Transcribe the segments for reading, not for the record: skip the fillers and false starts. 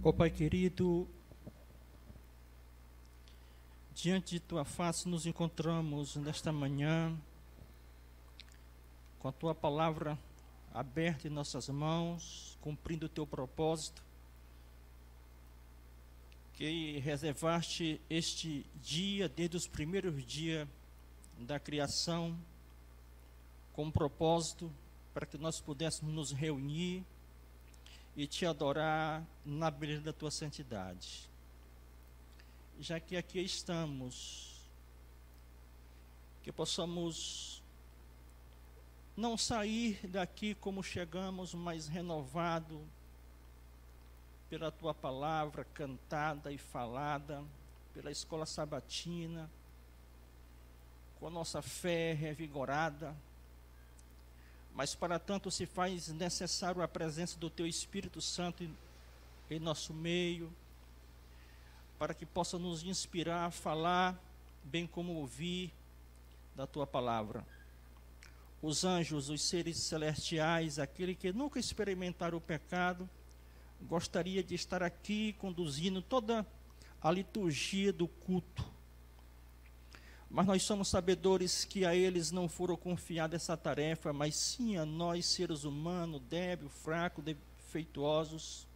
Ó Pai querido, diante de Tua face nos encontramos nesta manhã, com a Tua palavra aberta em nossas mãos, cumprindo o Teu propósito, que reservaste este dia, desde os primeiros dias da criação, com um propósito para que nós pudéssemos nos reunir e Te adorar na beleza da Tua santidade. Já que aqui estamos, que possamos não sair daqui como chegamos, mas renovado pela Tua palavra cantada e falada, pela escola sabatina, com a nossa fé revigorada. Mas para tanto se faz necessário a presença do Teu Espírito Santo em nosso meio, para que possa nos inspirar a falar, bem como ouvir da Tua palavra. Os anjos, os seres celestiais, aquele que nunca experimentaram o pecado, gostaria de estar aqui conduzindo toda a liturgia do culto. Mas nós somos sabedores que a eles não foram confiada essa tarefa, mas sim a nós, seres humanos, débil, fraco, defeituosos.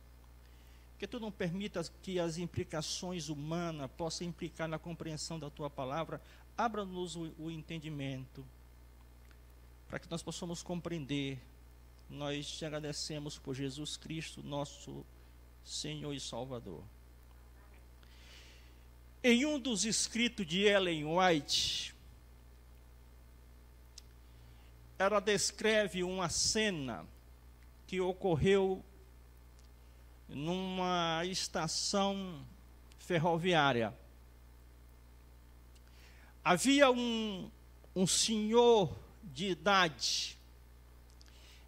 Que Tu não permitas que as implicações humanas possam implicar na compreensão da Tua palavra. Abra-nos o entendimento, para que nós possamos compreender. Nós Te agradecemos por Jesus Cristo, nosso Senhor e Salvador. Em um dos escritos de Ellen White, ela descreve uma cena que ocorreu numa estação ferroviária. Havia um senhor de idade,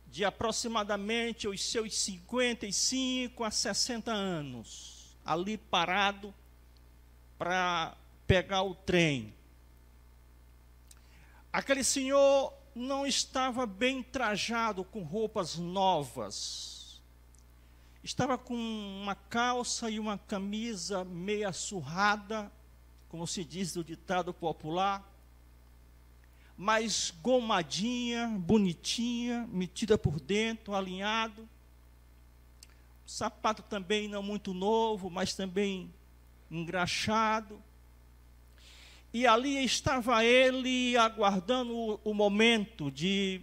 de aproximadamente os seus 55 a 60 anos, ali parado para pegar o trem. Aquele senhor não estava bem trajado, com roupas novas. Estava com uma calça e uma camisa meia surrada, como se diz do ditado popular, mas gomadinha, bonitinha, metida por dentro, alinhado. O sapato também não muito novo, mas também engraxado. E ali estava ele aguardando o momento de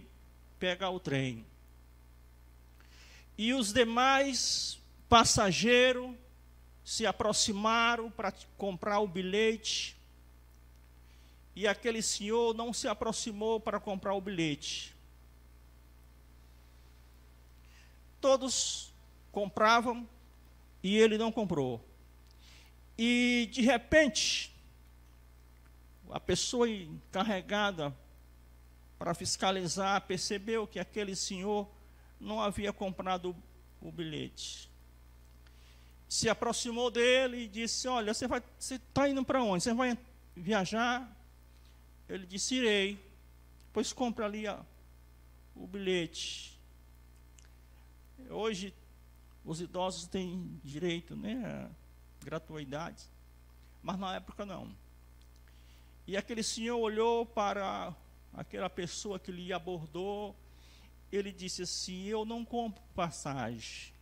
pegar o trem. E os demais passageiros se aproximaram para comprar o bilhete. E aquele senhor não se aproximou para comprar o bilhete. Todos compravam e ele não comprou. E, de repente, a pessoa encarregada para fiscalizar percebeu que aquele senhor não havia comprado o bilhete. Se aproximou dele e disse: olha, você está indo para onde? Você vai viajar? Ele disse: irei. Pois compra ali o bilhete. Hoje, os idosos têm direito, né, gratuidade, mas na época não. E aquele senhor olhou para aquela pessoa que lhe abordou, ele disse assim: eu não compro passagem.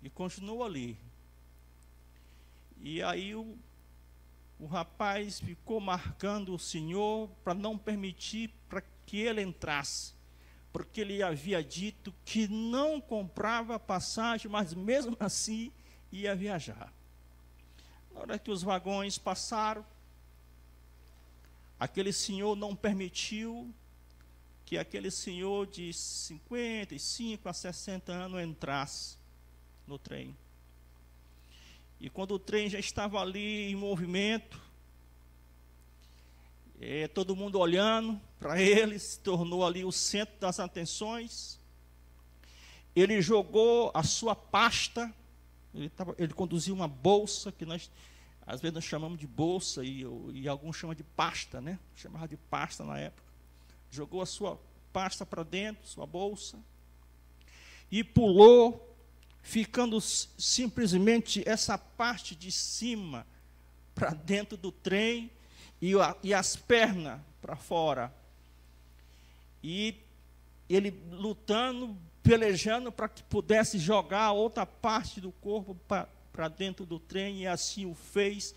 E continuou ali. E aí o rapaz ficou marcando o senhor para não permitir para que ele entrasse, porque ele havia dito que não comprava passagem, mas mesmo assim ia viajar. Na hora que os vagões passaram, aquele senhor não permitiu que aquele senhor de 55 a 60 anos entrasse no trem. E quando o trem já estava ali em movimento, todo mundo olhando para ele, se tornou ali o centro das atenções. Ele jogou a sua pasta. Ele conduzia uma bolsa, que nós, às vezes, nós chamamos de bolsa, e alguns chamam de pasta, né? Chamava de pasta na época. Jogou a sua pasta para dentro, sua bolsa, e pulou ficando simplesmente essa parte de cima para dentro do trem e as pernas para fora. E ele lutando, pelejando para que pudesse jogar a outra parte do corpo para dentro do trem, e assim o fez.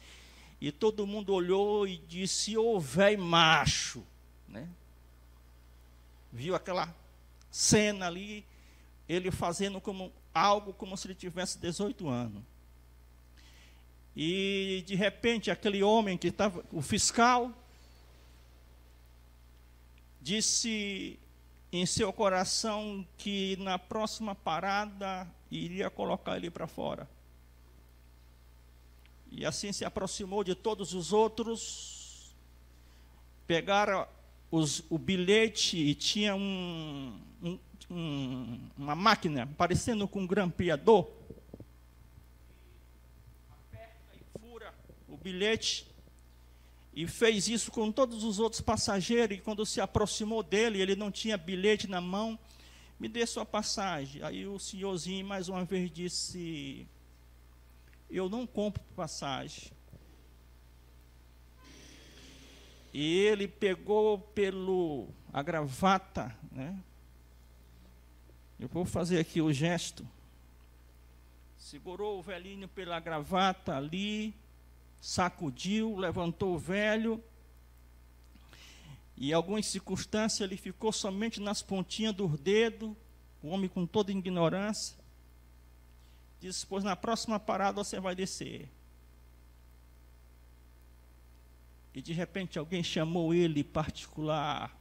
E todo mundo olhou e disse: ô velho macho, né? Viu aquela cena ali, ele fazendo algo como se ele tivesse 18 anos. E de repente aquele homem que estava, o fiscal, disse em seu coração que na próxima parada iria colocar ele para fora. E assim se aproximou de todos os outros, pegaram o bilhete e tinha uma máquina parecendo com um grampeador. Aperta e fura o bilhete. E fez isso com todos os outros passageiros, e quando se aproximou dele, ele não tinha bilhete na mão, me dê sua passagem. Aí o senhorzinho mais uma vez disse: eu não compro passagem. E ele pegou a gravata, né? Eu vou fazer aqui o gesto. Segurou o velhinho pela gravata ali, sacudiu, levantou o velho, e em algumas circunstâncias ele ficou somente nas pontinhas dos dedos, o homem com toda ignorância. Disse: pois na próxima parada você vai descer. E de repente alguém chamou ele particular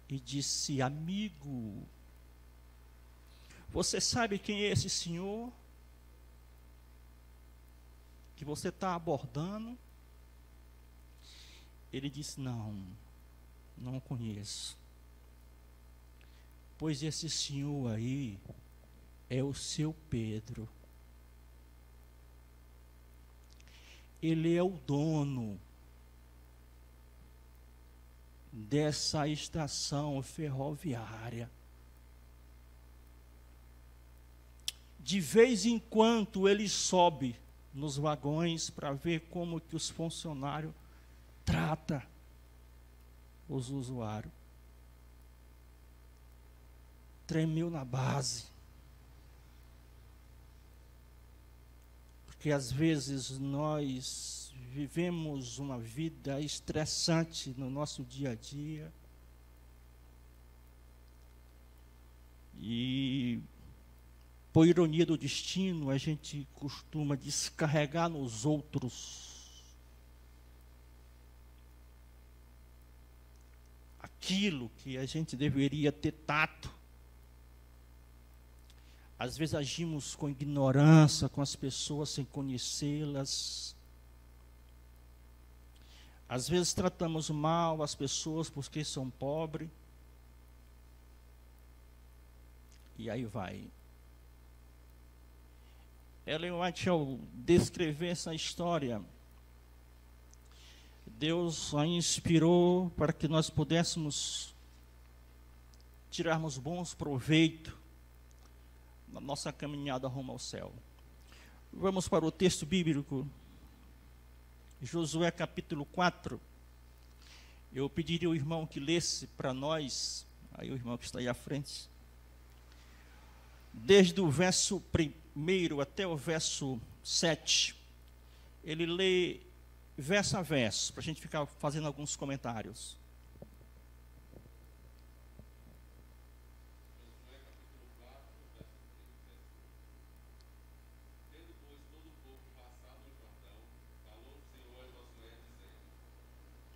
e disse: amigo, você sabe quem é esse senhor que você está abordando? Ele disse: não conheço. Pois esse senhor aí é o seu Pedro. Ele é o dono dessa estação ferroviária. De vez em quando ele sobe nos vagões para ver como que os funcionários tratam os usuários. Tremeu na base. Porque às vezes nós vivemos uma vida estressante no nosso dia a dia. E, por ironia do destino, a gente costuma descarregar nos outros aquilo que a gente deveria ter tato. Às vezes agimos com ignorância com as pessoas sem conhecê-las. Às vezes tratamos mal as pessoas porque são pobres. E aí vai. Ellen White, ao descrever essa história, Deus a inspirou para que nós pudéssemos tirarmos bons proveitos na nossa caminhada rumo ao céu. Vamos para o texto bíblico, Josué capítulo 4. Eu pediria ao irmão que lesse para nós, aí o irmão que está aí à frente, desde o verso 1 até o verso 7. Ele lê verso a verso, para a gente ficar fazendo alguns comentários.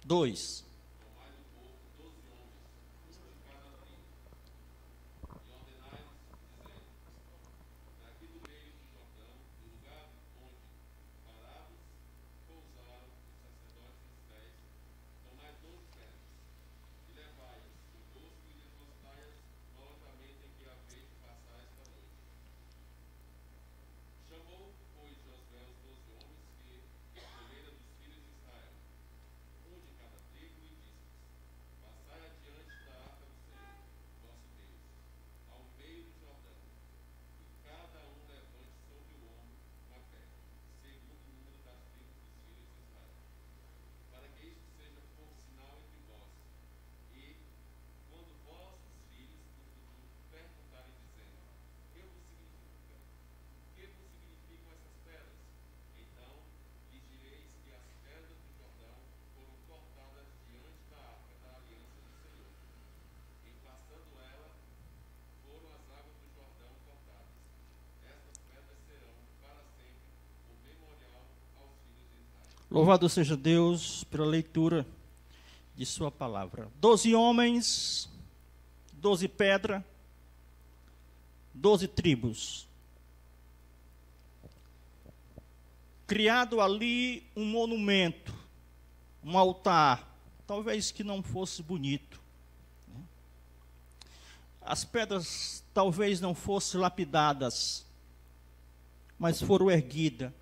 Dois. Louvado seja Deus pela leitura de sua palavra. 12 homens, 12 pedras, 12 tribos. Criado ali um monumento, um altar, talvez que não fosse bonito. As pedras talvez não fossem lapidadas, mas foram erguidas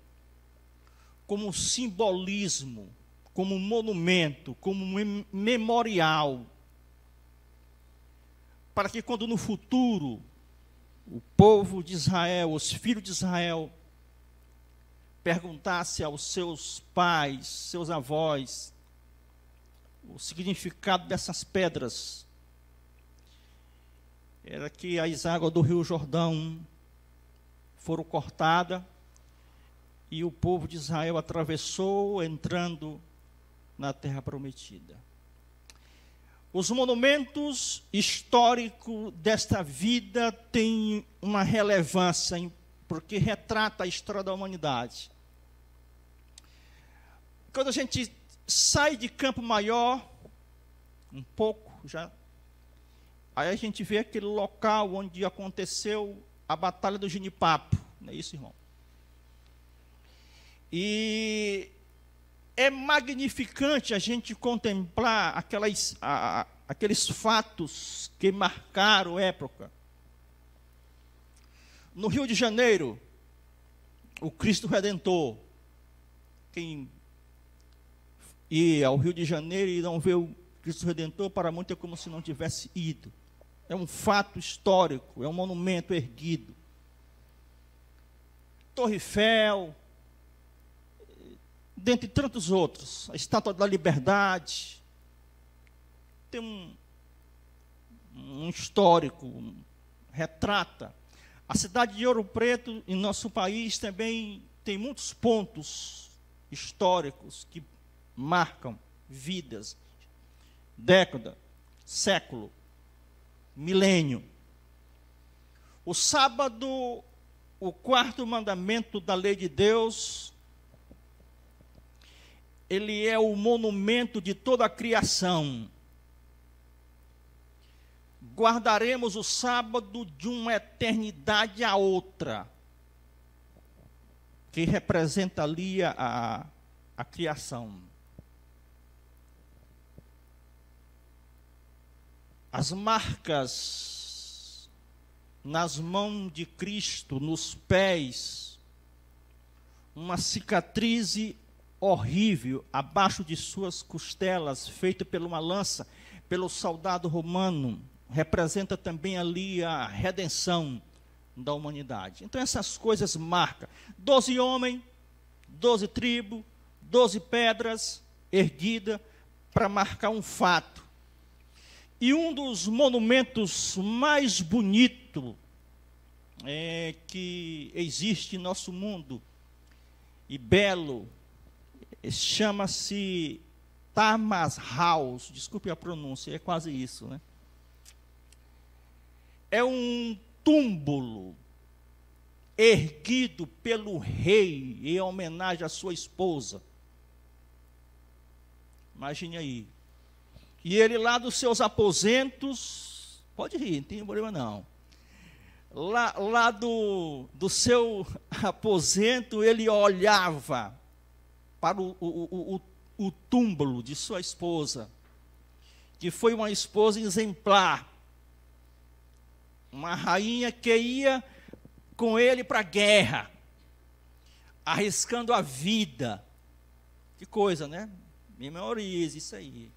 como um simbolismo, como um monumento, como um memorial, para que quando no futuro o povo de Israel, os filhos de Israel, perguntasse aos seus pais, seus avós, o significado dessas pedras, era que as águas do Rio Jordão foram cortadas e o povo de Israel atravessou, entrando na terra prometida. Os monumentos históricos desta vida têm uma relevância, porque retrata a história da humanidade. Quando a gente sai de Campo Maior, um pouco já, aí a gente vê aquele local onde aconteceu a Batalha do Genipapo, não é isso, irmão? E é magnificante a gente contemplar aqueles fatos que marcaram a época. No Rio de Janeiro, o Cristo Redentor, quem ia ao Rio de Janeiro e não vê o Cristo Redentor, para muito é como se não tivesse ido. É um fato histórico, é um monumento erguido. Torre Eiffel, dentre tantos outros, a Estátua da Liberdade, tem um histórico, retrata. A cidade de Ouro Preto, em nosso país, também tem muitos pontos históricos que marcam vidas, década, século, milênio. O sábado, o quarto mandamento da lei de Deus, ele é o monumento de toda a criação. Guardaremos o sábado de uma eternidade a outra, que representa ali a criação. As marcas nas mãos de Cristo, nos pés, uma cicatriz horrível abaixo de suas costelas, feita por uma lança, pelo soldado romano, representa também ali a redenção da humanidade. Então essas coisas marcam. 12 homens, 12 tribos, 12 pedras erguidas para marcar um fato. E um dos monumentos mais bonitos que existe em nosso mundo, e belo, chama-se Taj Mahal, desculpe a pronúncia, é quase isso, né? É um túmulo erguido pelo rei em homenagem à sua esposa. Imagine aí. E ele lá dos seus aposentos, pode rir, não tem problema não. Lá do seu aposento, ele olhava para o túmulo de sua esposa, que foi uma esposa exemplar, uma rainha que ia com ele para a guerra, arriscando a vida. Que coisa, né? Memorize isso aí.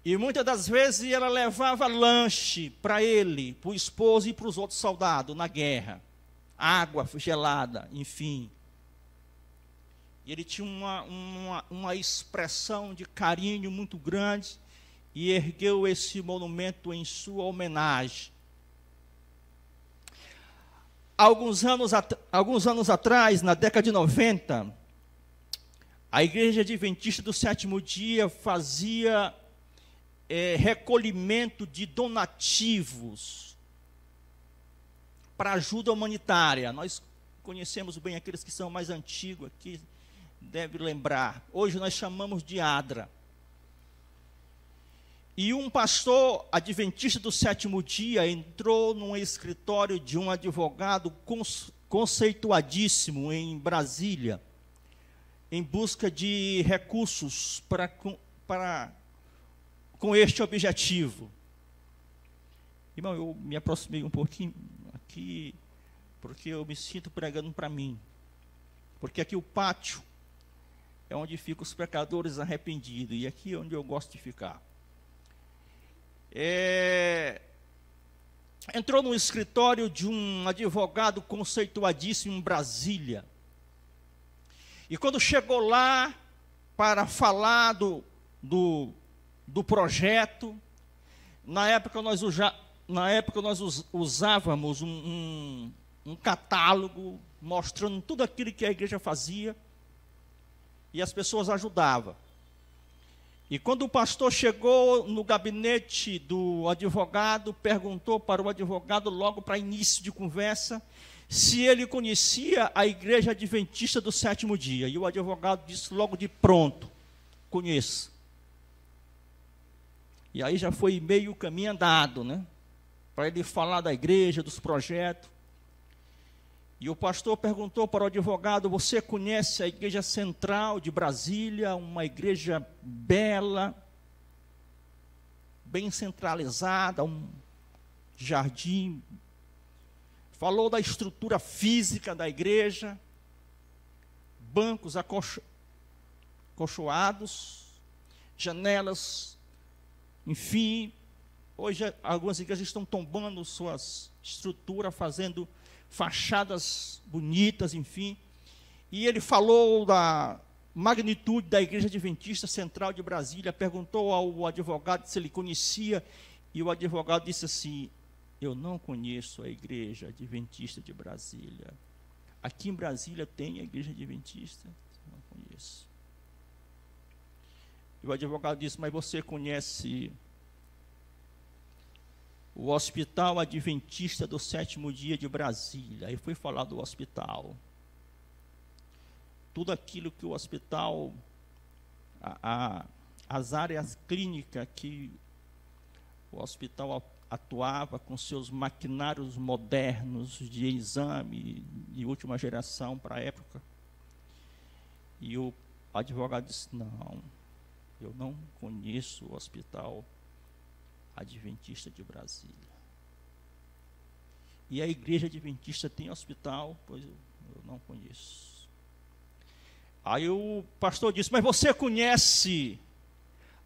E muitas das vezes ela levava lanche para ele, para o esposo e para os outros soldados na guerra. Água gelada, enfim. E ele tinha uma expressão de carinho muito grande e ergueu esse monumento em sua homenagem. Alguns anos atrás, na década de 90, a Igreja Adventista do Sétimo Dia fazia recolhimento de donativos para ajuda humanitária. Nós conhecemos bem aqueles que são mais antigos aqui deve lembrar. Hoje nós chamamos de ADRA. E um pastor adventista do sétimo dia entrou num escritório de um advogado conceituadíssimo em Brasília, em busca de recursos com este objetivo. Irmão, eu me aproximei um pouquinho aqui, porque eu me sinto pregando para mim. Porque aqui o pátio é onde ficam os pecadores arrependidos, e aqui é onde eu gosto de ficar. Entrou no escritório de um advogado conceituadíssimo em Brasília. E quando chegou lá para falar do projeto, na época nós usávamos um catálogo mostrando tudo aquilo que a igreja fazia, e as pessoas ajudavam. E quando o pastor chegou no gabinete do advogado, perguntou para o advogado, logo para início de conversa, se ele conhecia a igreja adventista do sétimo dia. E o advogado disse logo de pronto: conheço. E aí já foi meio caminho andado, né? Para ele falar da igreja, dos projetos. E o pastor perguntou para o advogado: você conhece a igreja central de Brasília, uma igreja bela, bem centralizada, um jardim. Falou da estrutura física da igreja, bancos acolchoados, janelas, enfim. Hoje algumas igrejas estão tombando suas estruturas, fazendo fachadas bonitas, enfim. E ele falou da magnitude da igreja adventista central de Brasília, perguntou ao advogado se ele conhecia, e o advogado disse assim: eu não conheço a igreja adventista de Brasília. Aqui em Brasília tem a igreja adventista? Não conheço. E o advogado disse: mas você conhece o Hospital Adventista do Sétimo Dia de Brasília? Aí foi falar do hospital. Tudo aquilo que o hospital, as áreas clínicas que o hospital atuava, com seus maquinários modernos de exame de última geração para a época. E o advogado disse: não, eu não conheço o Hospital Adventista de Brasília. E a igreja adventista tem hospital? Pois eu não conheço. Aí o pastor disse: mas você conhece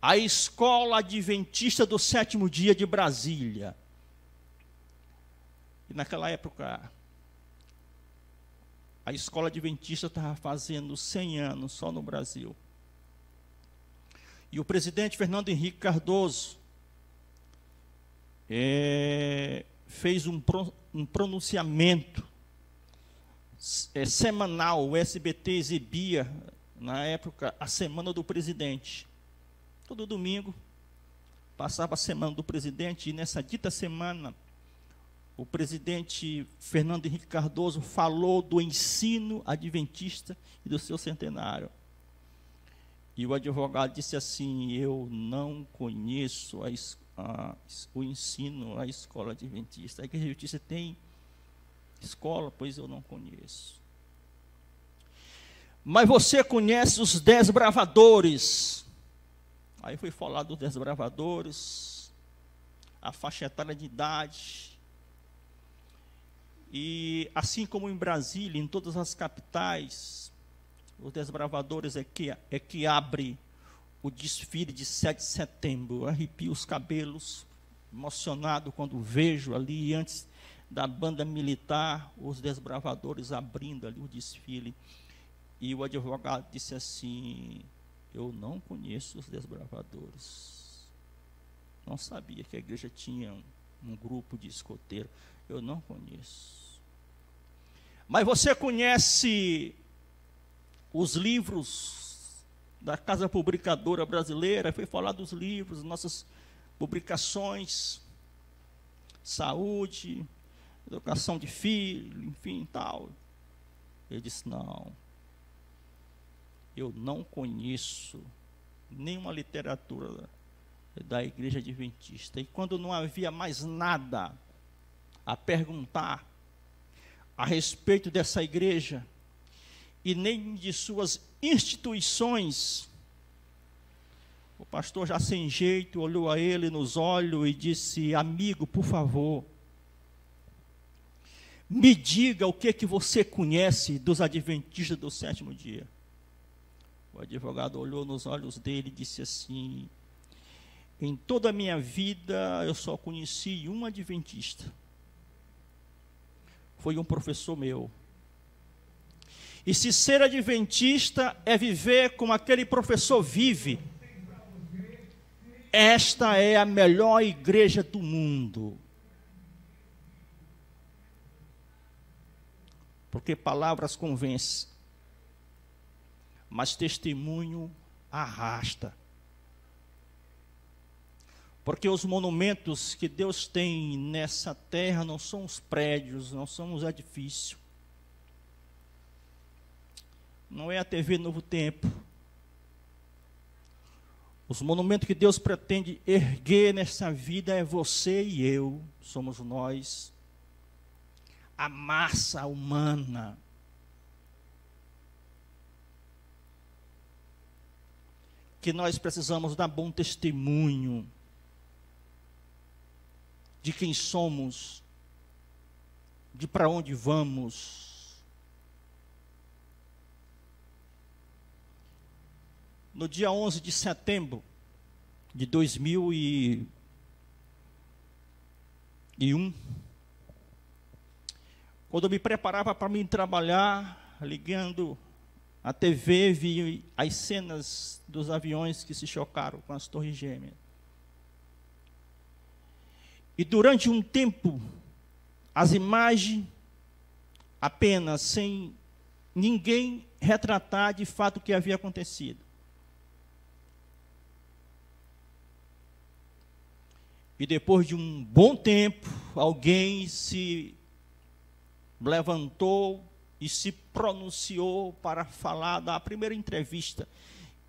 a Escola Adventista do Sétimo Dia de Brasília? E naquela época, a Escola Adventista estava fazendo 100 anos só no Brasil. E o presidente Fernando Henrique Cardoso fez um pronunciamento semanal. O SBT exibia, na época, a Semana do Presidente. Todo domingo passava a Semana do Presidente, e nessa dita semana, o presidente Fernando Henrique Cardoso falou do ensino adventista e do seu centenário. E o advogado disse assim: eu não conheço o ensino, a escola adventista. A igreja adventista tem escola? Pois eu não conheço. Mas você conhece os desbravadores? Aí foi falar dos desbravadores, a faixa etária de idade. E assim como em Brasília, em todas as capitais, os desbravadores é que abre o desfile de 7 de setembro. Eu arrepio os cabelos, emocionado quando vejo ali, antes da banda militar, os desbravadores abrindo ali o desfile. E o advogado disse assim: eu não conheço os desbravadores. Não sabia que a igreja tinha um grupo de escoteiro. Eu não conheço. Mas você conhece os livros da Casa Publicadora Brasileira? Foi falar dos livros, nossas publicações, saúde, educação de filho, enfim, tal. Ele disse: não, eu não conheço nenhuma literatura da Igreja Adventista. E quando não havia mais nada a perguntar a respeito dessa igreja, e nem de suas instituições, o pastor, já sem jeito, olhou a ele nos olhos e disse: amigo, por favor, me diga o que você conhece dos adventistas do sétimo dia. O advogado olhou nos olhos dele e disse assim: em toda a minha vida eu só conheci um adventista. Foi um professor meu. E se ser adventista é viver como aquele professor vive, esta é a melhor igreja do mundo. Porque palavras convencem, mas testemunho arrasta. Porque os monumentos que Deus tem nessa terra não são os prédios, não são os edifícios. Não é a TV Novo Tempo. Os monumentos que Deus pretende erguer nessa vida é você e eu, somos nós. A massa humana. Que nós precisamos dar bom testemunho de quem somos, de para onde vamos. No dia 11 de setembro de 2001, quando eu me preparava para me trabalhar, ligando a TV, vi as cenas dos aviões que se chocaram com as torres gêmeas. E durante um tempo, as imagens, apenas sem ninguém retratar de fato o que havia acontecido. E depois de um bom tempo, alguém se levantou e se pronunciou para falar da primeira entrevista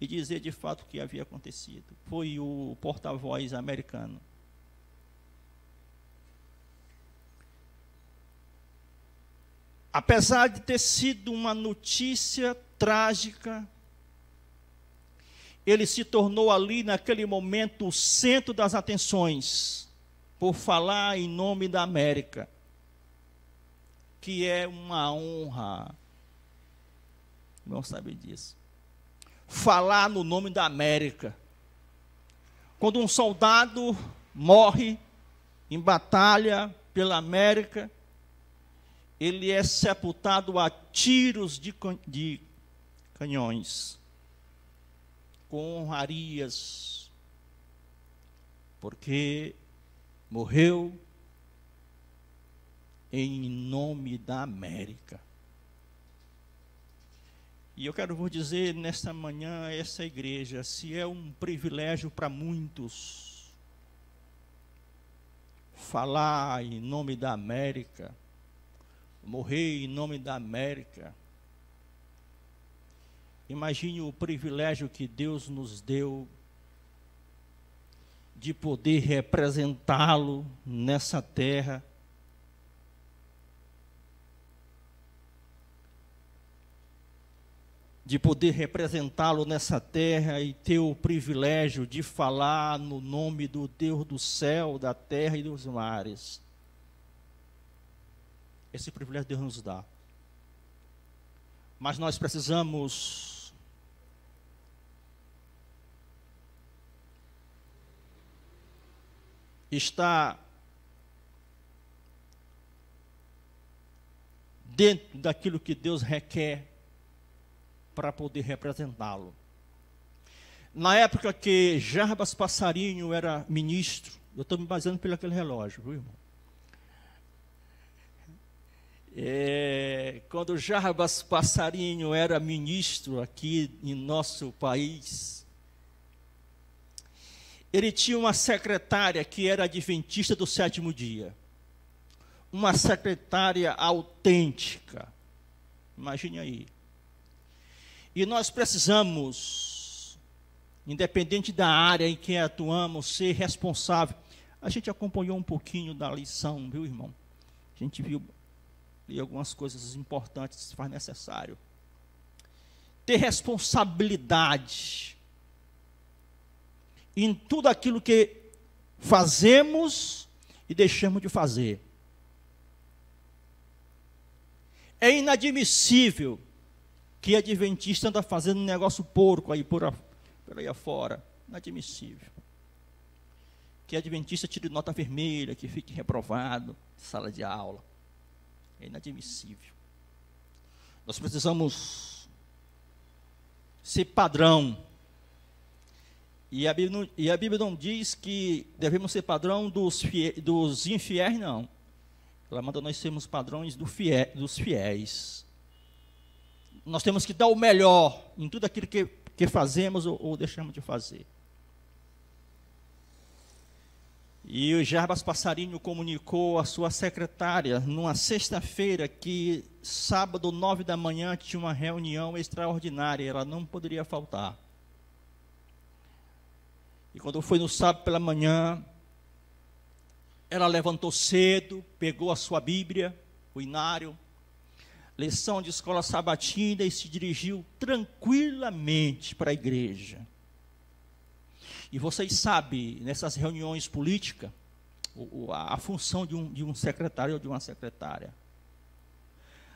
e dizer de fato o que havia acontecido. Foi o porta-voz americano. Apesar de ter sido uma notícia trágica, ele se tornou ali, naquele momento, o centro das atenções, por falar em nome da América, que é uma honra. Não sabe disso. Falar no nome da América. Quando um soldado morre em batalha pela América, ele é sepultado a tiros de canhões, com honrarias, porque morreu em nome da América. E eu quero vos dizer nesta manhã, essa igreja, se é um privilégio para muitos falar em nome da América, morrer em nome da América, imagine o privilégio que Deus nos deu de poder representá-lo nessa terra, de poder representá-lo nessa terra e ter o privilégio de falar no nome do Deus do céu, da terra e dos mares. Esse privilégio Deus nos dá. Mas nós precisamos estar dentro daquilo que Deus requer para poder representá-lo. Na época que Jarbas Passarinho era ministro, eu estou me baseando pelo aquele relógio, viu, irmão? Quando Jarbas Passarinho era ministro aqui em nosso país, ele tinha uma secretária que era adventista do sétimo dia. Uma secretária autêntica. Imagine aí. E nós precisamos, independente da área em que atuamos, ser responsável. A gente acompanhou um pouquinho da lição, viu, irmão? A gente viu ali algumas coisas importantes que se faz necessário. Ter responsabilidade em tudo aquilo que fazemos e deixamos de fazer. É inadmissível que adventista anda fazendo um negócio porco aí por aí afora. Inadmissível. Que adventista tire nota vermelha, que fique reprovado em sala de aula. É inadmissível. Nós precisamos ser padrão. E a Bíblia não diz que devemos ser padrão dos infiéis, não. Ela manda nós sermos padrões dos fiéis. Nós temos que dar o melhor em tudo aquilo que fazemos ou deixamos de fazer. E o Jarbas Passarinho comunicou à sua secretária, numa sexta-feira, que sábado, 9 da manhã, tinha uma reunião extraordinária, ela não poderia faltar. E quando foi no sábado pela manhã, ela levantou cedo, pegou a sua Bíblia, o inário, lição de escola sabatina, e se dirigiu tranquilamente para a igreja. E vocês sabem, nessas reuniões políticas, a função de um secretário ou de uma secretária.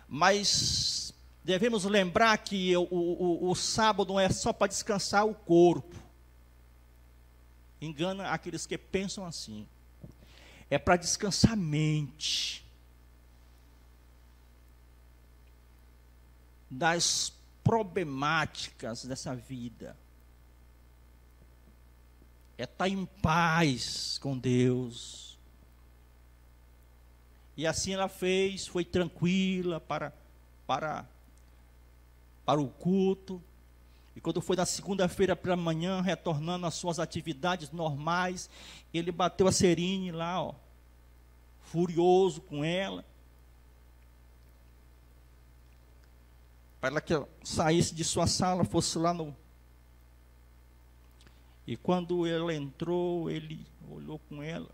Mas devemos lembrar que o sábado não é só para descansar o corpo. Engana aqueles que pensam assim. É para descansar a mente das problemáticas dessa vida. É estar em paz com Deus. E assim ela fez, foi tranquila para o culto. E quando foi na segunda-feira pela manhã, retornando às suas atividades normais, ele bateu a Serine lá, ó, furioso com ela, para ela que saísse de sua sala, fosse lá no... E quando ela entrou, ele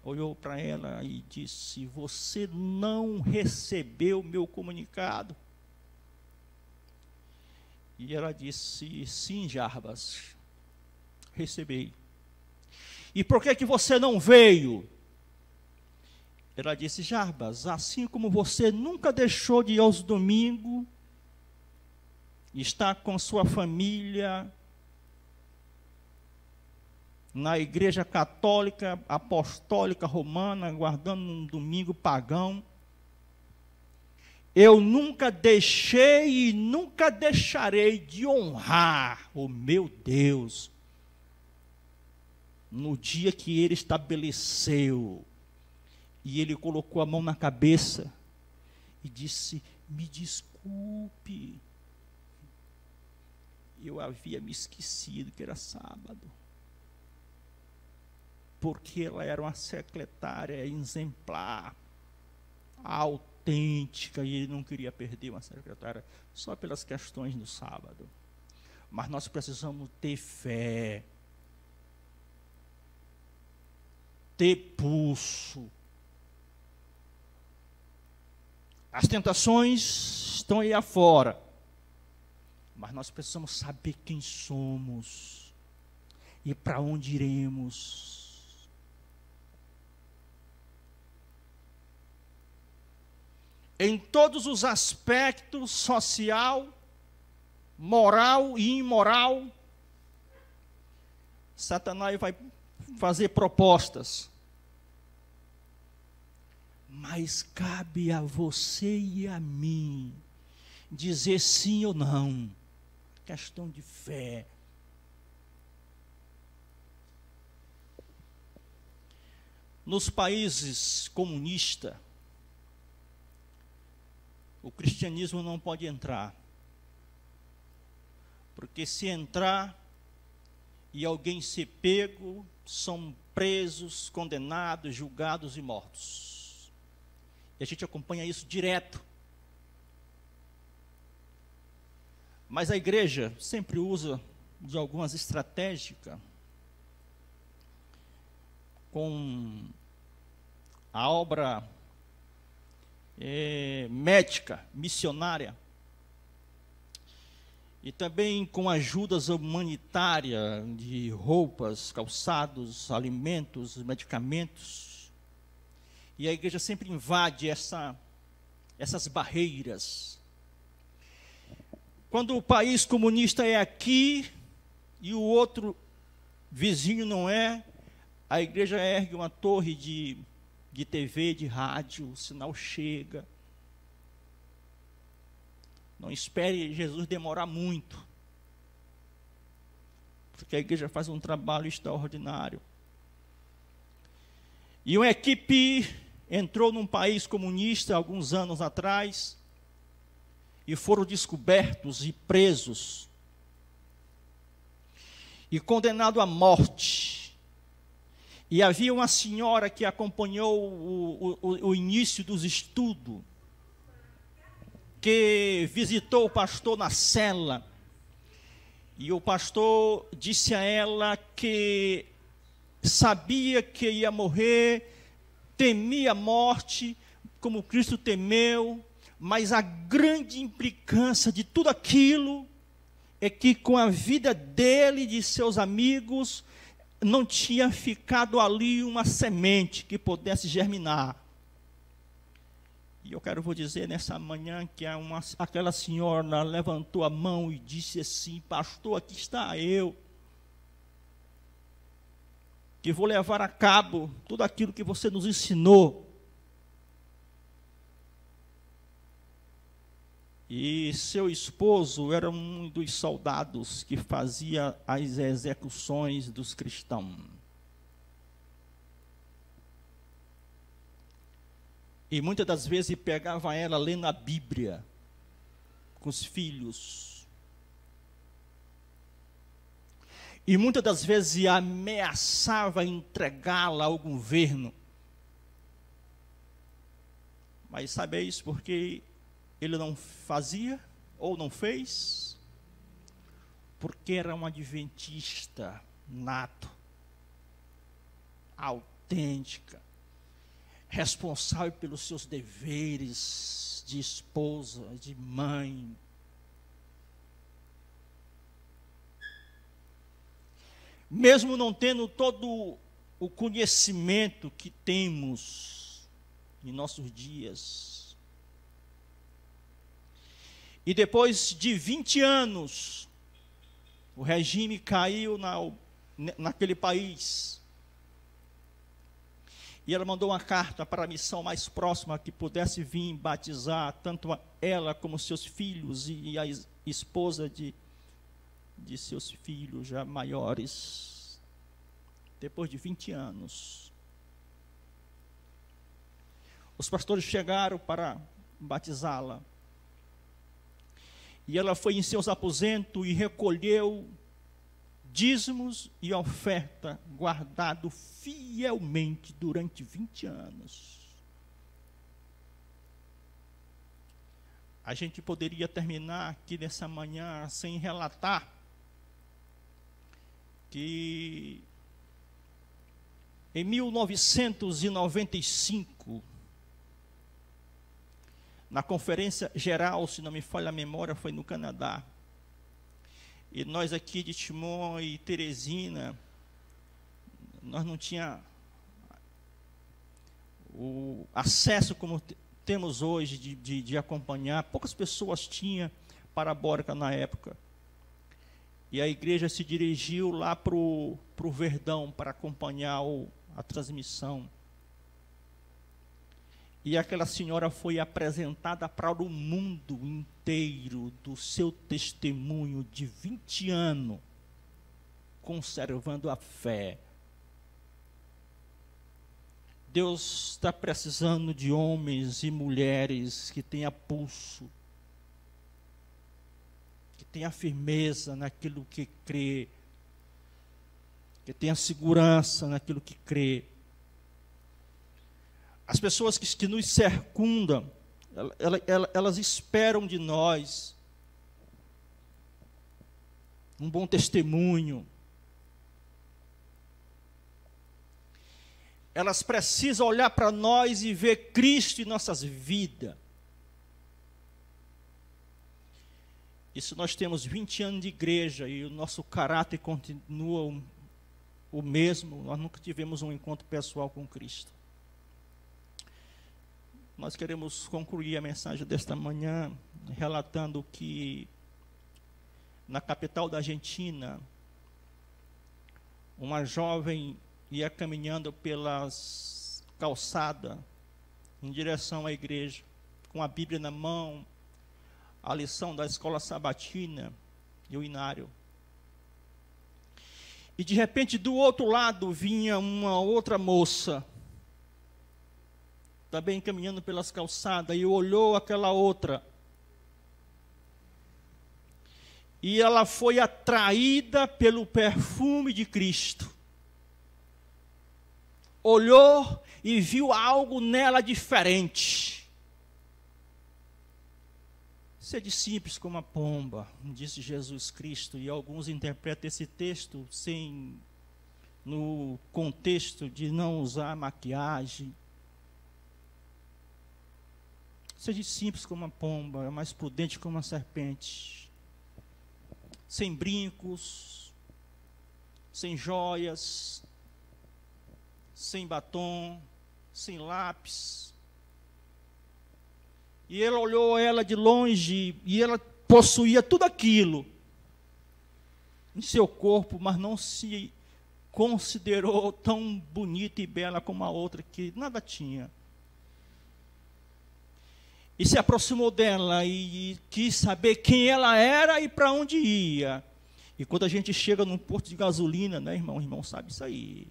olhou para ela e disse: você não recebeu meu comunicado? E ela disse: sim, Jarbas, recebi. E por que você não veio? Ela disse: Jarbas, assim como você nunca deixou de ir aos domingos, está com sua família na igreja católica, apostólica, romana, guardando um domingo pagão, eu nunca deixei e nunca deixarei de honrar o meu Deus no dia que Ele estabeleceu. E Ele colocou a mão na cabeça e disse: me desculpe, eu havia me esquecido que era sábado. Porque ela era uma secretária exemplar, autêntica, e ele não queria perder uma secretária só pelas questões do sábado. Mas nós precisamos ter fé, ter pulso. As tentações estão aí afora, mas nós precisamos saber quem somos e para onde iremos. Em todos os aspectos, social, moral e imoral, Satanás vai fazer propostas. Mas cabe a você e a mim dizer sim ou não. Questão de fé. Nos países comunistas, o cristianismo não pode entrar. Porque se entrar e alguém ser pego, são presos, condenados, julgados e mortos. E a gente acompanha isso direto. Mas a igreja sempre usa de algumas estratégias com a obra médica, missionária, e também com ajudas humanitárias de roupas, calçados, alimentos, medicamentos. E a igreja sempre invade essas barreiras. Quando o país comunista é aqui e o outro vizinho não é, a igreja ergue uma torre de TV, de rádio, o sinal chega. Não espere Jesus demorar muito, porque a igreja faz um trabalho extraordinário. E uma equipe entrou num país comunista alguns anos atrás, e foram descobertos e presos, e condenados à morte. E havia uma senhora que acompanhou o início dos estudos, que visitou o pastor na cela, e o pastor disse a ela que sabia que ia morrer, temia a morte, como Cristo temeu, mas a grande implicância de tudo aquilo é que com a vida dele e de seus amigos, não tinha ficado ali uma semente que pudesse germinar. E eu vou dizer nessa manhã que aquela senhora levantou a mão e disse assim: pastor, aqui está eu, que vou levar a cabo tudo aquilo que você nos ensinou. E seu esposo era um dos soldados que fazia as execuções dos cristãos. E muitas das vezes pegava ela lendo a Bíblia com os filhos. E muitas das vezes ameaçava entregá-la ao governo. Mas sabe isso porque ele não fazia ou não fez? Porque era um adventista nato, autêntica, responsável pelos seus deveres de esposa, de mãe. Mesmo não tendo todo o conhecimento que temos em nossos dias. E depois de 20 anos, o regime caiu naquele país. E ela mandou uma carta para a missão mais próxima que pudesse vir batizar tanto ela como seus filhos e a esposa de seus filhos já maiores. Depois de 20 anos. Os pastores chegaram para batizá-la. E ela foi em seus aposentos e recolheu dízimos e oferta guardado fielmente durante 20 anos. A gente poderia terminar aqui nessa manhã sem relatar que em 1995, na Conferência Geral, se não me falha a memória, foi no Canadá. E nós aqui de Timon e Teresina, nós não tínhamos o acesso como temos hoje de acompanhar. Poucas pessoas tinham parabólica na época. E a igreja se dirigiu lá para o Verdão para acompanhar a transmissão. E aquela senhora foi apresentada para o mundo inteiro do seu testemunho de 20 anos, conservando a fé. Deus está precisando de homens e mulheres que tenham pulso, que tenham firmeza naquilo que crê, que tenham segurança naquilo que crê. As pessoas que nos circundam, elas esperam de nós um bom testemunho. Elas precisam olhar para nós e ver Cristo em nossas vidas. E se nós temos 20 anos de igreja e o nosso caráter continua o mesmo, nós nunca tivemos um encontro pessoal com Cristo. Nós queremos concluir a mensagem desta manhã relatando que na capital da Argentina, uma jovem ia caminhando pelas calçadas em direção à igreja, com a Bíblia na mão, a lição da escola sabatina e o inário. E de repente do outro lado vinha uma outra moça, também caminhando pelas calçadas, e olhou aquela outra. E ela foi atraída pelo perfume de Cristo. Olhou e viu algo nela diferente. Sede simples como a pomba, disse Jesus Cristo, e alguns interpretam esse texto no contexto de não usar maquiagem. Sede simples como a pomba, mais prudente como a serpente, sem brincos, sem joias, sem batom, sem lápis. E ele olhou ela de longe, e ela possuía tudo aquilo em seu corpo, mas não se considerou tão bonita e bela como a outra, que nada tinha. E se aproximou dela e quis saber quem ela era e para onde ia. E quando a gente chega num posto de gasolina, né, irmão? O irmão sabe isso aí.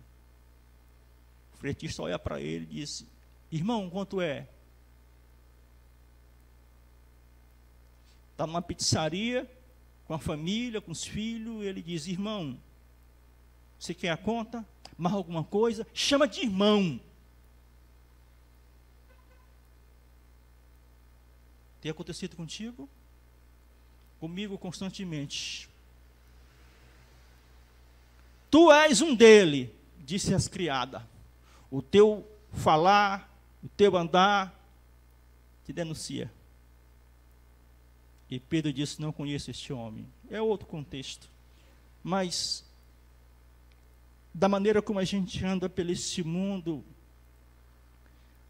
O fretista olha para ele e disse: irmão, quanto é? Está numa pizzaria, com a família, com os filhos, ele diz: irmão, você quer a conta? Mais alguma coisa? Chama de irmão. Tem acontecido contigo? Comigo constantemente. Tu és um dele, disse as criadas. O teu falar, o teu andar, te denuncia. E Pedro disse: não conheço este homem. É outro contexto. Mas, da maneira como a gente anda pelo esse mundo,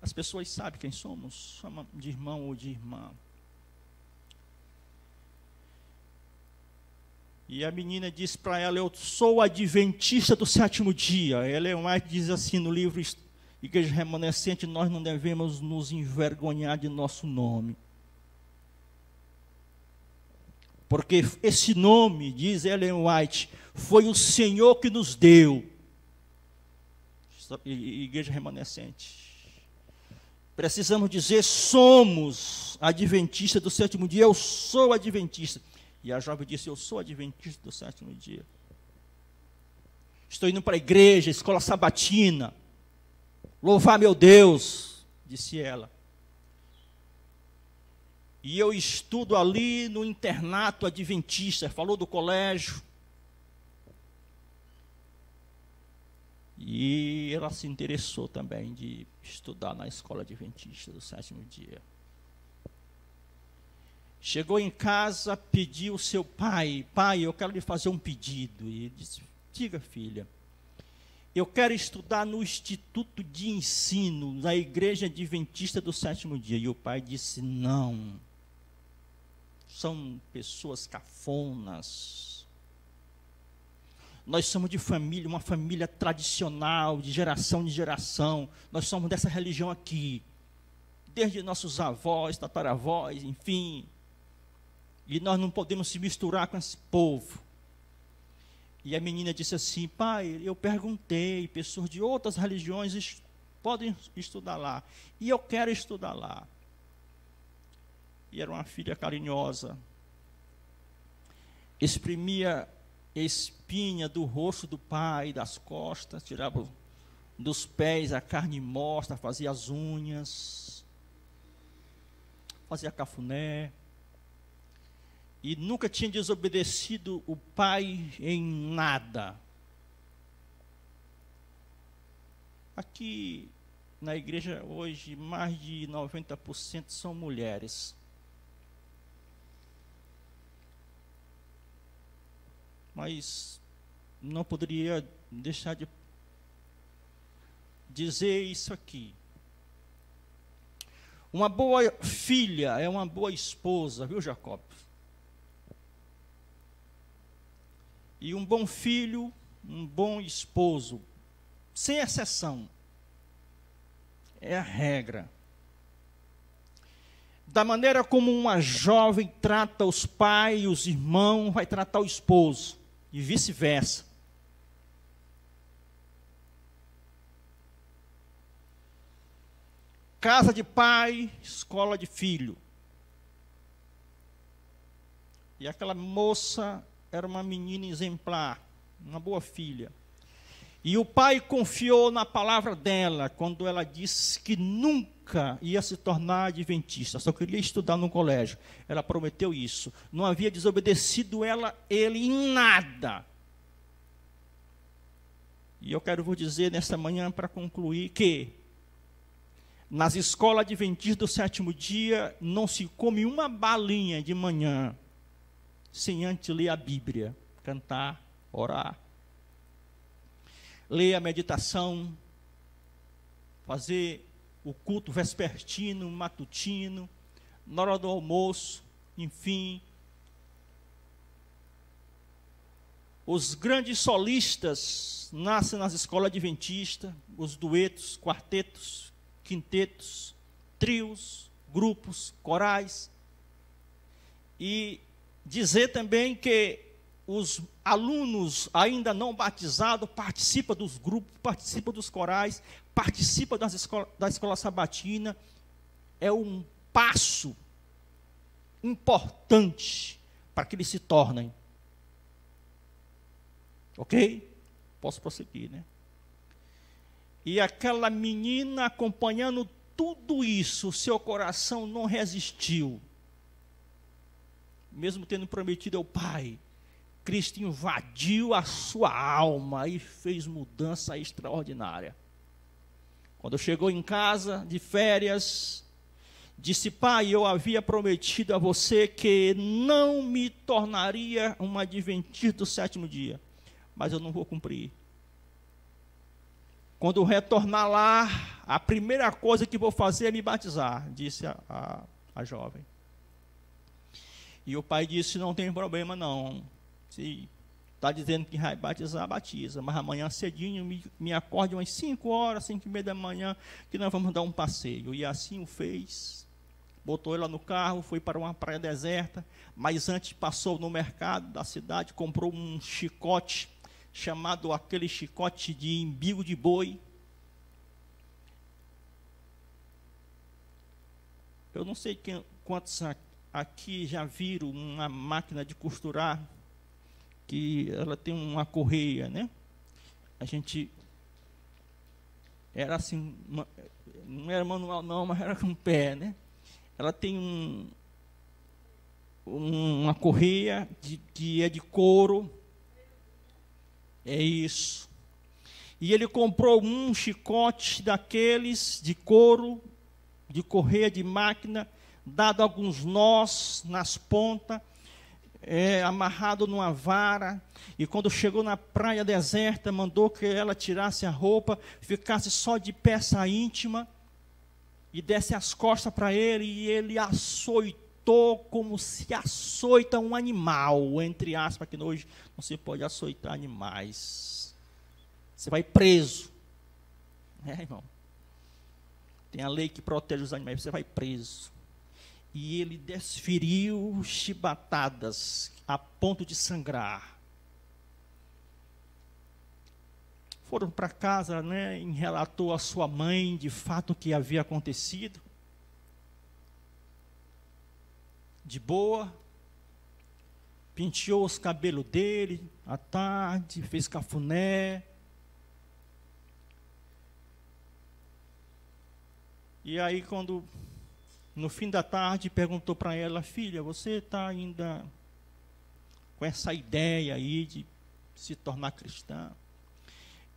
as pessoas sabem quem somos, chama de irmão ou de irmã. E a menina disse para ela: eu sou adventista do sétimo dia. Ellen White diz assim no livro Igreja Remanescente: nós não devemos nos envergonhar de nosso nome. Porque esse nome, diz Ellen White, foi o Senhor que nos deu. Igreja Remanescente. Precisamos dizer: somos adventistas do sétimo dia. Eu sou adventista. E a jovem disse: eu sou adventista do sétimo dia. Estou indo para a igreja, escola sabatina. Louvar meu Deus, disse ela. E eu estudo ali no internato adventista. Falou do colégio. E ela se interessou também de estudar na escola adventista do sétimo dia. Chegou em casa, pediu ao seu pai: pai, eu quero lhe fazer um pedido. E ele disse: diga, filha. Eu quero estudar no Instituto de Ensino, na Igreja Adventista do sétimo dia. E o pai disse: não. São pessoas cafonas. Nós somos de família, uma família tradicional, de geração em geração. Nós somos dessa religião aqui. Desde nossos avós, tataravós, enfim. E nós não podemos se misturar com esse povo. E a menina disse assim: pai, eu perguntei, pessoas de outras religiões podem estudar lá. E eu quero estudar lá. E era uma filha carinhosa. Exprimia espinha do rosto do pai, das costas, tirava dos pés a carne morta, fazia as unhas, fazia cafuné. e nunca tinha desobedecido o pai em nada. Aqui na igreja hoje, mais de 90% são mulheres. Mas não poderia deixar de dizer isso aqui. Uma boa filha é uma boa esposa, viu, Jacob? E um bom filho, um bom esposo, sem exceção. É a regra. Da maneira como uma jovem trata os pais, os irmãos, vai tratar o esposo, e vice-versa. Casa de pai, escola de filho. E aquela moça era uma menina exemplar, uma boa filha. E o pai confiou na palavra dela, quando ela disse que nunca ia se tornar adventista, só queria estudar no colégio. Ela prometeu isso. Não havia desobedecido ele em nada. E eu quero vos dizer nesta manhã, para concluir, que nas escolas adventistas do sétimo dia, não se come uma balinha de manhã, sem antes ler a Bíblia, cantar, orar, ler a meditação, fazer o culto vespertino, matutino, na hora do almoço, enfim. Os grandes solistas nascem nas escolas adventistas, os duetos, quartetos, quintetos, trios, grupos, corais. E dizer também que os alunos ainda não batizados participam dos grupos, participam dos corais, participam da escola sabatina. É um passo importante para que eles se tornem. Ok? Posso prosseguir, né? E aquela menina acompanhando tudo isso, seu coração não resistiu. Mesmo tendo prometido ao pai, Cristo invadiu a sua alma e fez mudança extraordinária. Quando chegou em casa, de férias, disse: pai, eu havia prometido a você que não me tornaria um adventista do sétimo dia, mas eu não vou cumprir. Quando retornar lá, a primeira coisa que vou fazer é me batizar, disse a jovem. E o pai disse: não tem problema não. Se está dizendo que vai batizar, batiza. Mas amanhã cedinho me acorde umas 5 horas, 5:30 da manhã, que nós vamos dar um passeio. E assim o fez. Botou ela no carro, foi para uma praia deserta. Mas antes passou no mercado da cidade, comprou um chicote, chamado aquele chicote de embigo de boi. Eu não sei quantos aqui já viram uma máquina de costurar, que ela tem uma correia, né? A gente era assim, não era manual não, mas era com o pé, né? Ela tem uma correia que é de couro. É isso. E ele comprou um chicote daqueles de couro, de correia de máquina, dado alguns nós nas pontas, amarrado numa vara. E quando chegou na praia deserta, mandou que ela tirasse a roupa, ficasse só de peça íntima, e desse as costas para ele, e ele açoitou como se açoita um animal, entre aspas, que hoje não se pode açoitar animais. Você vai preso. Irmão? Tem a lei que protege os animais, você vai preso. E ele desferiu chibatadas a ponto de sangrar. Foram para casa, né, e relatou à sua mãe de fato o que havia acontecido. De boa, penteou os cabelos dele à tarde, fez cafuné. E aí, quando no fim da tarde perguntou para ela: filha, você está ainda com essa ideia aí de se tornar cristã.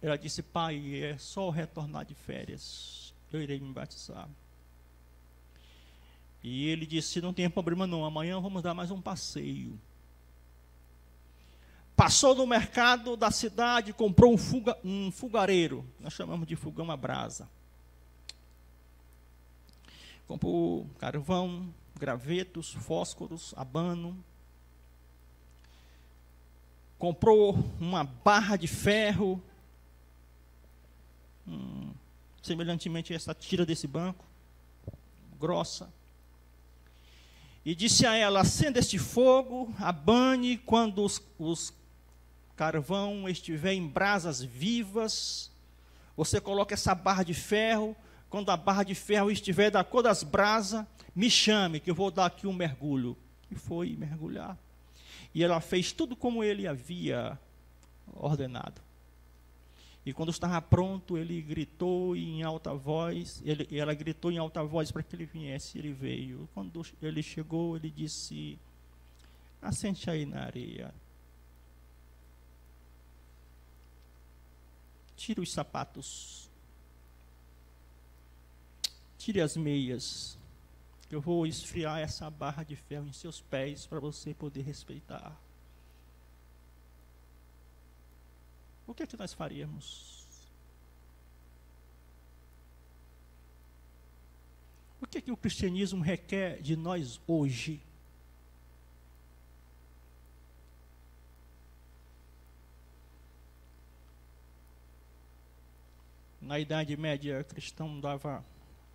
Ela disse: pai, é só retornar de férias, eu irei me batizar. E ele disse: não tem problema não, amanhã vamos dar mais um passeio. Passou no mercado da cidade, comprou um fogareiro, nós chamamos de fogão à brasa. Comprou carvão, gravetos, fósforos, abano. Comprou uma barra de ferro, semelhantemente a essa tira desse banco, grossa. E disse a ela: acenda este fogo, abane, quando os carvão estiver em brasas vivas, você coloca essa barra de ferro. Quando a barra de ferro estiver da cor das brasas, me chame, que eu vou dar aqui um mergulho. E foi mergulhar. E ela fez tudo como ele havia ordenado. E quando estava pronto, ele gritou em alta voz, ela gritou em alta voz para que ele viesse, ele veio. Quando ele chegou, ele disse: assente aí na areia. Tire os sapatos. Tire as meias. Eu vou esfriar essa barra de ferro em seus pés para você poder respeitar. O que é que nós faríamos? O que é que o cristianismo requer de nós hoje? Na Idade Média, o cristão dava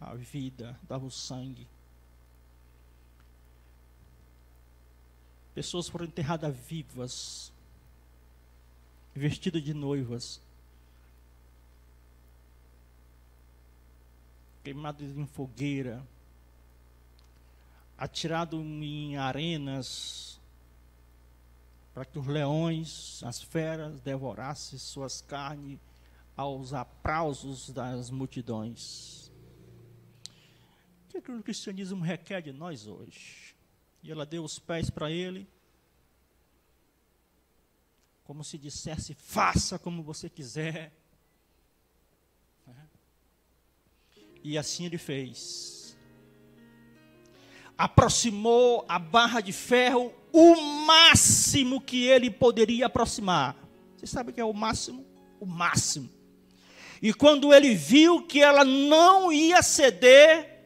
a vida, dava o sangue. Pessoas foram enterradas vivas, vestidas de noivas, queimadas em fogueira, atiradas em arenas, para que os leões, as feras, devorassem suas carnes aos aplausos das multidões. O que o cristianismo requer de nós hoje? E ela deu os pés para ele, como se dissesse: faça como você quiser. E assim ele fez. Aproximou a barra de ferro o máximo que ele poderia aproximar. Você sabe o que é o máximo? O máximo. E quando ele viu que ela não ia ceder,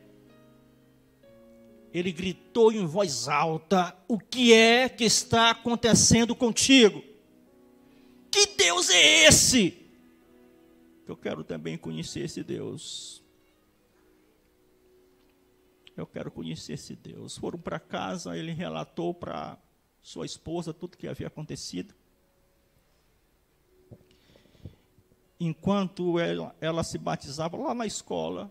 ele gritou em voz alta: o que é que está acontecendo contigo? Que Deus é esse? Eu quero também conhecer esse Deus. Eu quero conhecer esse Deus. Foram para casa, ele relatou para sua esposa tudo o que havia acontecido. Enquanto ela se batizava lá na escola,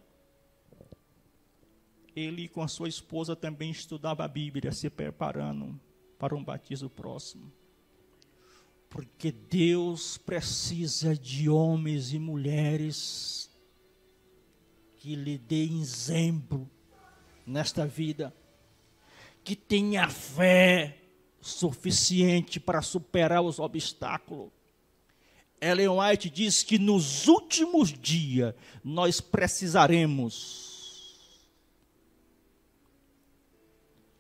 ele com a sua esposa também estudava a Bíblia, se preparando para um batismo próximo. Porque Deus precisa de homens e mulheres que lhe deem exemplo nesta vida, que tenha fé suficiente para superar os obstáculos. Ellen White diz que nos últimos dias nós precisaremos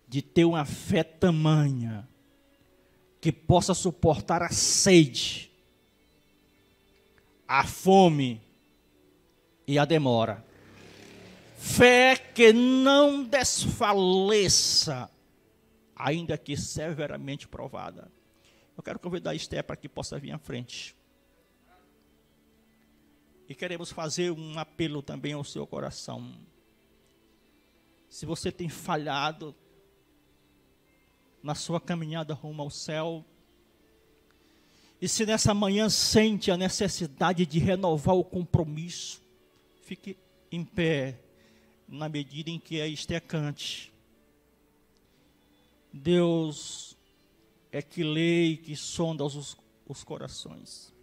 de ter uma fé tamanha que possa suportar a sede, a fome e a demora. Fé que não desfaleça, ainda que severamente provada. Eu quero convidar a Esther para que possa vir à frente. E queremos fazer um apelo também ao seu coração. Se você tem falhado na sua caminhada rumo ao céu, e se nessa manhã sente a necessidade de renovar o compromisso, fique em pé, na medida em que a Esther cante. Deus é que lê e que sonda os corações.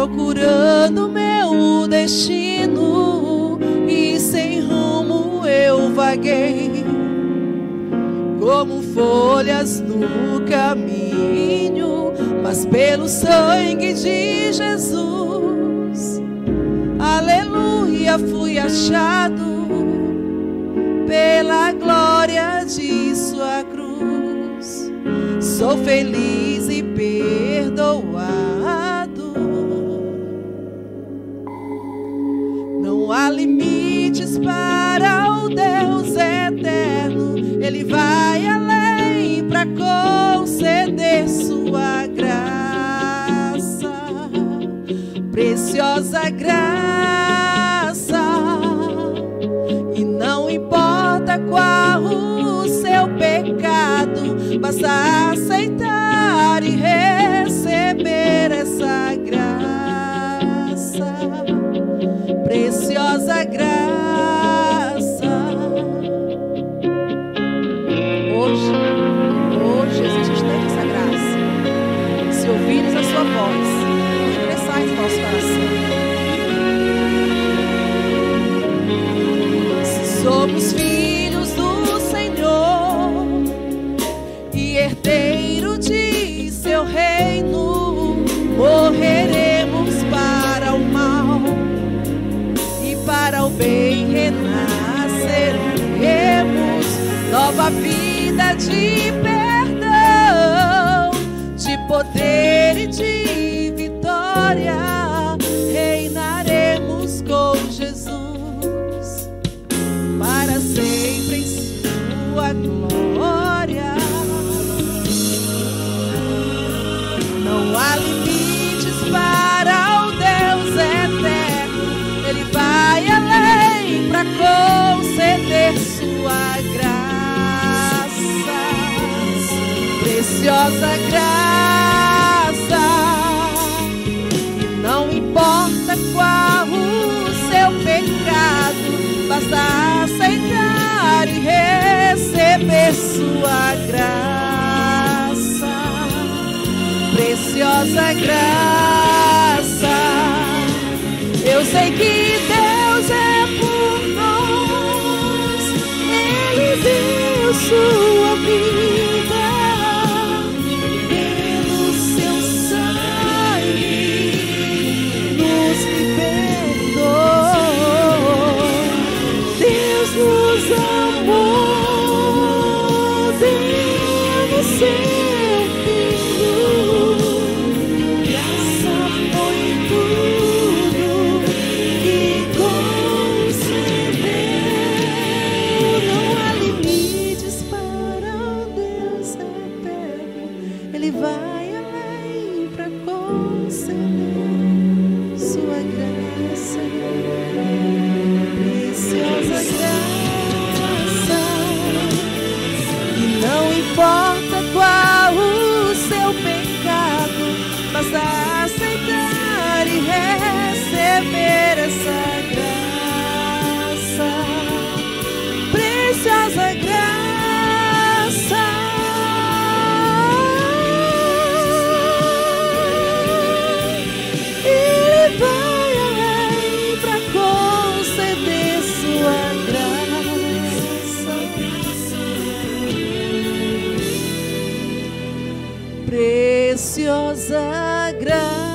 procurando meu destino, e sem rumo eu vaguei, como folhas no caminho, mas pelo sangue de Jesus, aleluia, fui achado pela glória de sua cruz. Sou feliz e perdoado. Não há limites para o Deus eterno. Ele vai além para conceder sua graça, preciosa graça. E não importa qual o seu pecado, basta aceitar e receber essa graça, preciosa graça. Hoje existe essa graça. Se ouvirmos a sua voz, ingressai no nosso coração. Se somos filhos do Senhor e herdeiro de seu reino, morreremos para o mal e para o bem renasceremos. Nova vida de perdão, de poder e de vitória, reinaremos com Jesus para sempre em sua glória. Não há limites para o Deus eterno. Ele vai além para conceder sua graça, preciosa graça. E não importa qual o seu pecado, basta aceitar e receber sua graça, preciosa graça. Eu sei que Deus é por nós, Ele deu sua vida, pelo seu sangue nos libertou. Deus nos amou, deu seu Filho. Graça foi tudo que concedeu. Não há limites para o Deus eterno. Ele vai além para conceder sua graça, preciosa graça. E não importa qual o seu pecado, basta aceitar e receber essa graça, preciosa graça. Ele vai além para conceder sua graça, preciosa graça.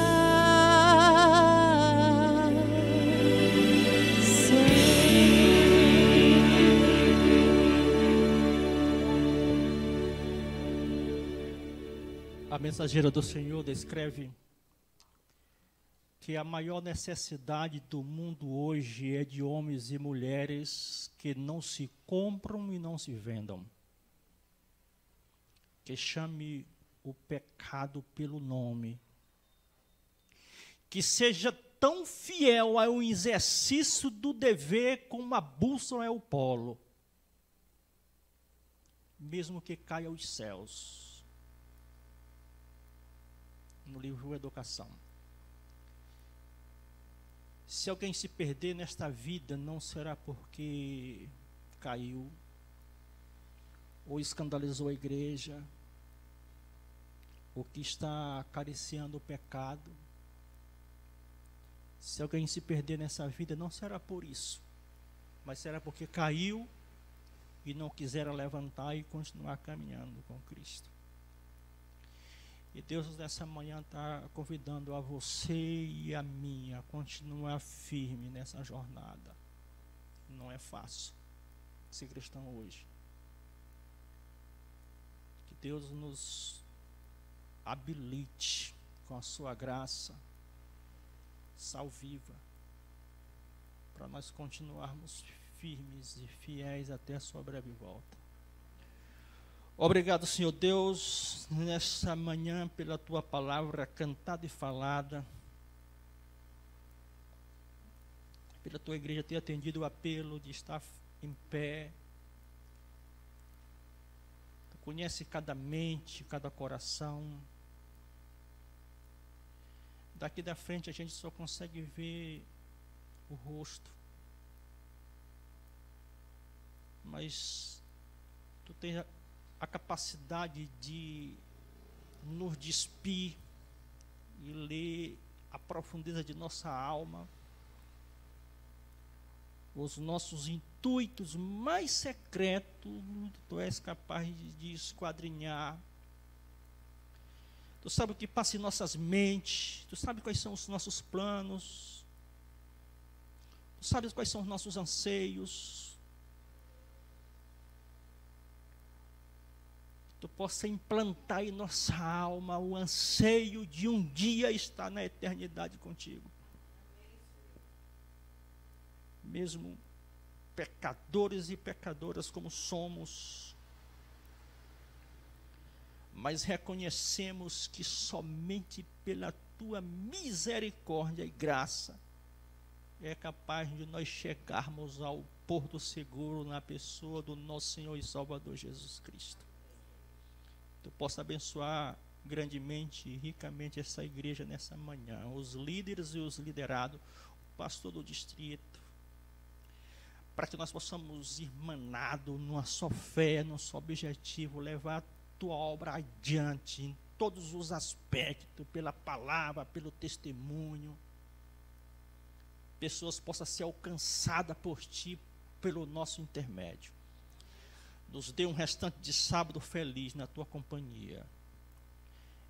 A mensageira do Senhor descreve que a maior necessidade do mundo hoje é de homens e mulheres que não se compram e não se vendam, que chame o pecado pelo nome, que seja tão fiel ao exercício do dever como a bússola é o polo, mesmo que caia aos céus. No livro Educação. Se alguém se perder nesta vida, não será porque caiu ou escandalizou a igreja, ou que está acariciando o pecado, Se alguém se perder nessa vida, não será por isso, mas será porque caiu e não quiser levantar e continuar caminhando com Cristo. E Deus nessa manhã está convidando a você e a mim a continuar firme nessa jornada. Não é fácil ser cristão hoje. Que Deus nos habilite com a sua graça salvífica para nós continuarmos firmes e fiéis até a sua breve volta. Obrigado, Senhor Deus, nessa manhã pela tua palavra cantada e falada, pela tua igreja ter atendido o apelo de estar em pé. Tu conhece cada mente, cada coração. Daqui da frente a gente só consegue ver o rosto, mas tu tens a capacidade de nos despir e ler a profundeza de nossa alma, os nossos intuitos mais secretos, tu és capaz de esquadrinhar. Tu sabe o que passa em nossas mentes, tu sabe quais são os nossos planos, tu sabes quais são os nossos anseios. Tu possa implantar em nossa alma o anseio de um dia estar na eternidade contigo. Mesmo pecadores e pecadoras como somos, mas reconhecemos que somente pela tua misericórdia e graça é capaz de nós chegarmos ao porto seguro na pessoa do nosso Senhor e Salvador Jesus Cristo. Tu possa abençoar grandemente e ricamente essa igreja nessa manhã, os líderes e os liderados, o pastor do distrito, para que nós possamos, irmanado numa só fé, num só objetivo, levar a tua obra adiante em todos os aspectos, pela palavra, pelo testemunho. Pessoas possam ser alcançadas por ti, pelo nosso intermédio. Nos dê um restante de sábado feliz na tua companhia.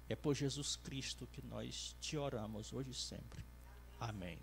É por Jesus Cristo que nós te oramos hoje e sempre. Amém.